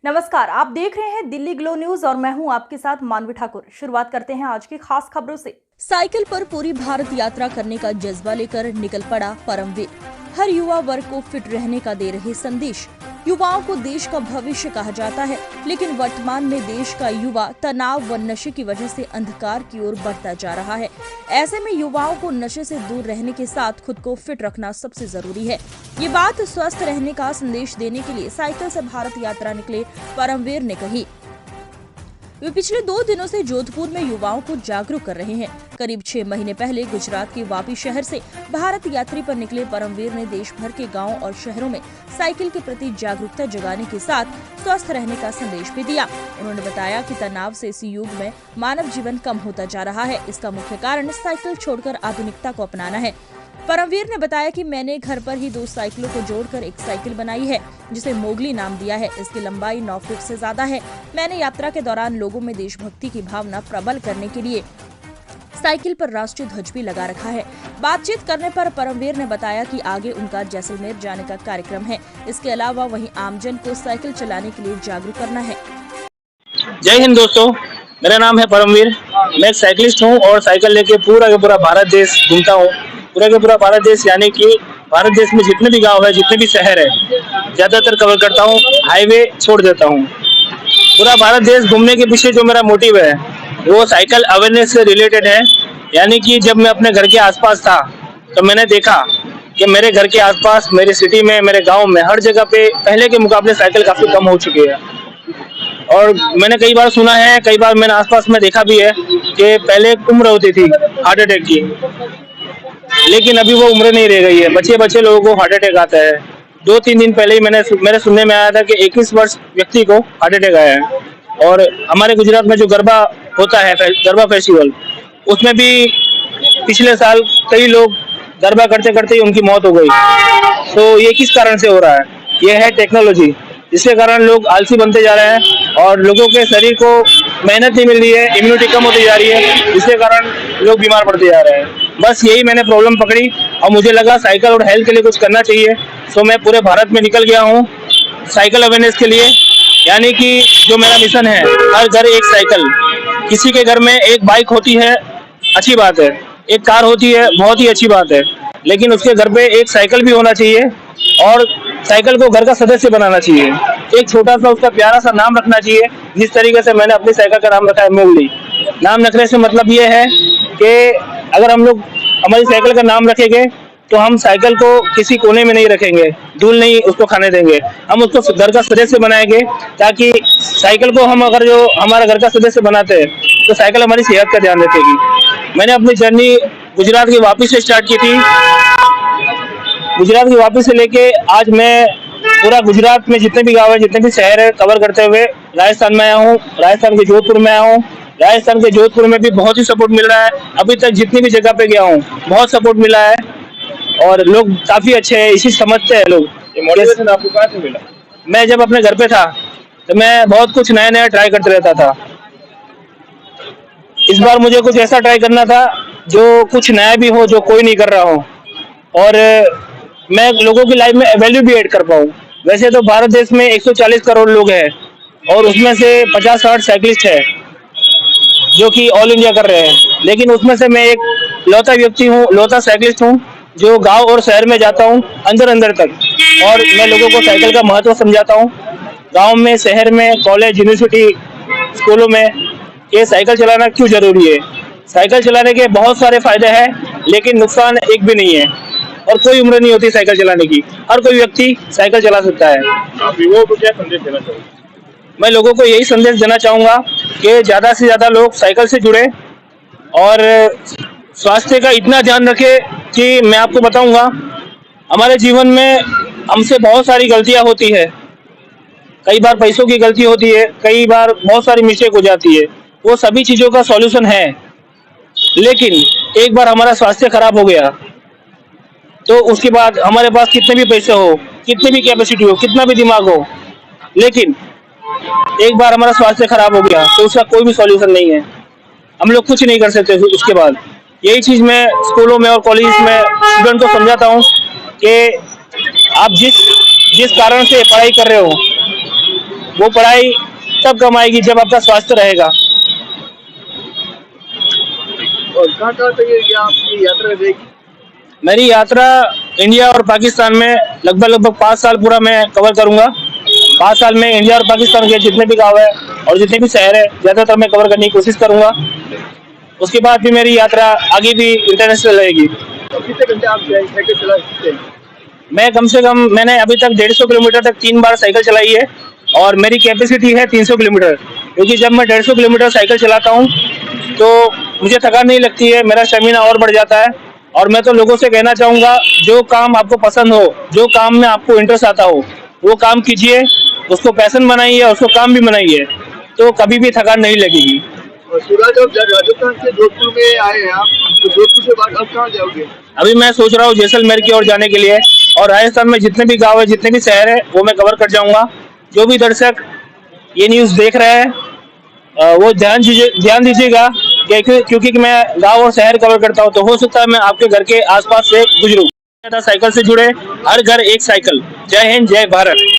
नमस्कार, आप देख रहे हैं दिल्ली ग्लो न्यूज और मैं हूं आपके साथ मानवी ठाकुर। शुरुआत करते हैं आज की खास खबरों से। साइकिल पर पूरी भारत यात्रा करने का जज्बा लेकर निकल पड़ा परमवीर। हर युवा वर्ग को फिट रहने का दे रहे संदेश। युवाओं को देश का भविष्य कहा जाता है, लेकिन वर्तमान में देश का युवा तनाव व नशे की वजह से अंधकार की ओर बढ़ता जा रहा है। ऐसे में युवाओं को नशे से दूर रहने के साथ खुद को फिट रखना सबसे जरूरी है। ये बात स्वस्थ रहने का संदेश देने के लिए साइकिल से भारत यात्रा निकले परमवीर ने कही। वे पिछले 2 दिनों से जोधपुर में युवाओं को जागरूक कर रहे हैं। करीब 6 महीने पहले गुजरात के वापी शहर से भारत यात्री पर निकले परमवीर ने देश भर के गांवों और शहरों में साइकिल के प्रति जागरूकता जगाने के साथ स्वस्थ रहने का संदेश भी दिया। उन्होंने बताया कि तनाव से इस युग में मानव जीवन कम होता जा रहा है। इसका मुख्य कारण साइकिल छोड़कर आधुनिकता को अपनाना है। परमवीर ने बताया कि मैंने घर पर ही 2 साइकिलों को जोड़कर एक साइकिल बनाई है, जिसे मोगली नाम दिया है। इसकी लंबाई 9 फीट से ज्यादा है। मैंने यात्रा के दौरान लोगों में देशभक्ति की भावना प्रबल करने के लिए साइकिल पर राष्ट्रीय ध्वज भी लगा रखा है। बातचीत करने पर परमवीर ने बताया कि आगे उनका जैसलमेर जाने का कार्यक्रम है। इसके अलावा वहीं आमजन को साइकिल चलाने के लिए जागरूक करना है। जय हिंद दोस्तों, मेरा नाम है परमवीर। मैं एक साइकिलिस्ट हूँ और साइकिल लेके पूरा का पूरा भारत देश घूमता हूँ। पूरा का पूरा भारत देश यानी कि भारत देश में जितने भी गांव है, जितने भी शहर है, ज्यादातर कवर करता हूँ। हाईवे छोड़ देता हूँ। पूरा भारत देश घूमने के पीछे जो मेरा मोटिव है वो साइकिल अवेयरनेस से रिलेटेड है। यानी कि जब मैं अपने घर के आसपास था तो मैंने देखा कि मेरे घर के आसपास, मेरी सिटी में, मेरे गाँव में हर जगह पे पहले के मुकाबले साइकिल काफी कम हो चुकी है। और मैंने कई बार सुना है, कई बार मैंने आसपास में देखा भी है कि पहले एक उम्र होती थी हार्ट अटैक की, लेकिन अभी वो उम्र नहीं रह गई है। बच्चे बच्चे लोगों को हार्ट अटैक आता है। 2-3 दिन पहले ही मेरे सुनने में आया था कि 21 वर्ष व्यक्ति को हार्ट अटैक आया है। और हमारे गुजरात में जो गरबा होता है, गरबा फेस्टिवल, उसमें भी पिछले साल कई लोग गरबा करते करते ही उनकी मौत हो गई। तो ये किस कारण से हो रहा है? ये है टेक्नोलॉजी, जिसके कारण लोग आलसी बनते जा रहे हैं और लोगों के शरीर को मेहनत नहीं मिल रही है, इम्यूनिटी कम होती जा रही है, जिसके कारण लोग बीमार पड़ते जा रहे हैं। बस यही मैंने प्रॉब्लम पकड़ी और मुझे लगा साइकिल और हेल्थ के लिए कुछ करना चाहिए। सो मैं पूरे भारत में निकल गया हूँ साइकिल अवेयरनेस के लिए। यानी कि जो मेरा मिशन है, हर घर एक साइकिल। किसी के घर में एक बाइक होती है, अच्छी बात है, एक कार होती है, बहुत ही अच्छी बात है, लेकिन उसके घर पे एक साइकिल भी होना चाहिए और साइकिल को घर का सदस्य बनाना चाहिए। एक छोटा सा उसका प्यारा सा नाम रखना चाहिए, जिस तरीके से मैंने अपनी साइकिल का नाम रखा है मोगली। नाम रखने से मतलब ये है कि अगर हम लोग हमारी साइकिल का नाम रखेंगे तो हम साइकिल को किसी कोने में नहीं रखेंगे, धूल नहीं उसको खाने देंगे, हम उसको घर का सदस्य बनाएंगे। ताकि साइकिल को हम अगर जो हमारा घर का सदस्य बनाते हैं तो साइकिल हमारी सेहत का ध्यान रखेगी। मैंने अपनी जर्नी गुजरात की वापी से स्टार्ट की थी। गुजरात की वापी से लेके आज मैं पूरा गुजरात में जितने भी गाँव है, जितने भी शहर है, कवर करते हुए राजस्थान में आया हूँ। राजस्थान के जोधपुर में आया हूँ। राजस्थान के जोधपुर में भी बहुत ही सपोर्ट मिल रहा है। अभी तक जितनी भी जगह पे गया हूँ बहुत सपोर्ट मिला है और लोग काफी अच्छे हैं, इसी समझते हैं लोग। मोटिवेशन आपको कहाँ से मिला? मैं जब अपने घर पे था तो मैं बहुत कुछ नया नया ट्राई करते रहता था। इस बार मुझे कुछ ऐसा ट्राई करना था जो कुछ नया भी हो, जो कोई नहीं कर रहा हो, और मैं लोगों की लाइफ में वैल्यू भी ऐड कर पाऊँ। वैसे तो भारत देश में 140 करोड़ लोग हैं और उसमें से 50-60 साइकिलिस्ट है जो कि ऑल इंडिया कर रहे हैं, लेकिन उसमें से मैं एक लौता व्यक्ति हूँ, लौता साइकिलिस्ट हूँ जो गांव और शहर में जाता हूँ अंदर अंदर तक, और मैं लोगों को साइकिल का महत्व समझाता हूँ। गांव में, शहर में, कॉलेज, यूनिवर्सिटी, स्कूलों में ये साइकिल चलाना क्यों जरूरी है। साइकिल चलाने के बहुत सारे फायदे हैं, लेकिन नुकसान एक भी नहीं है। और कोई उम्र नहीं होती साइकिल चलाने की, हर कोई व्यक्ति साइकिल चला सकता है। आप युवाओं को क्या संदेश देना चाहोगे? मैं लोगों को यही संदेश देना चाहूँगा कि ज़्यादा से ज़्यादा लोग साइकिल से जुड़े और स्वास्थ्य का इतना ध्यान रखें कि मैं आपको बताऊंगा, हमारे जीवन में हमसे बहुत सारी गलतियां होती है। कई बार पैसों की गलती होती है, कई बार बहुत सारी मिस्टेक हो जाती है। वो सभी चीज़ों का सॉल्यूशन है, लेकिन एक बार हमारा स्वास्थ्य खराब हो गया तो उसके बाद हमारे पास कितने भी पैसे हो, कितनी भी कैपेसिटी हो, कितना भी दिमाग हो, लेकिन एक बार हमारा स्वास्थ्य खराब हो गया तो उसका कोई भी सॉल्यूशन नहीं है। हम लोग कुछ नहीं कर सकते उसके बाद। यही चीज़ मैं स्कूलों में और कॉलेज में स्टूडेंट को समझाता हूँ कि आप जिस कारण से पढ़ाई कर रहे हो, वो पढ़ाई तब कम आएगी जब आपका स्वास्थ्य रहेगा। और कहाँ तक ये आपकी यात्रा रहेगी? मेरी यात्रा इंडिया और पाकिस्तान में लगभग 5 साल पूरा मैं कवर करूंगा। 5 साल में इंडिया और पाकिस्तान के जितने भी गांव है और जितने भी शहर है ज़्यादातर मैं कवर करने की कोशिश करूंगा। उसके बाद भी मेरी यात्रा आगे भी इंटरनेशनल रहेगी। तो कितने घंटे आप साइकिल चला सकते हैं? मैं कम से कम मैंने अभी तक 150 किलोमीटर तक 3 बार साइकिल चलाई है और मेरी कैपेसिटी है 300 किलोमीटर, क्योंकि जब मैं 150 किलोमीटर साइकिल चलाता हूँ तो मुझे थकान नहीं लगती है, मेरा स्टेमिना और बढ़ जाता है। और मैं तो लोगों से कहना चाहूँगा, जो काम आपको पसंद हो, जो काम में आपको इंटरेस्ट आता हो, वो काम कीजिए, उसको पैशन बनाइए और उसको काम भी बनाइए, तो कभी भी थकान नहीं लगेगी। और शिवराज आप राजस्थान से जोधपुर में आए हैं आप, तो जोधपुर से बाद अब कहाँ जाओगे? अभी मैं सोच रहा हूँ जैसलमेर की ओर जाने के लिए, और राजस्थान में जितने भी गांव है, जितने भी शहर है, वो मैं कवर कर जाऊंगा। जो भी दर्शक ये न्यूज़ देख रहे हैं वो ध्यान दीजिएगा, क्योंकि मैं गांव और शहर कवर करता हूं, तो हो सकता है मैं आपके घर के आसपास से गुजरूं। साइकिल से जुड़े, हर घर एक साइकिल। जय हिंद, जय भारत।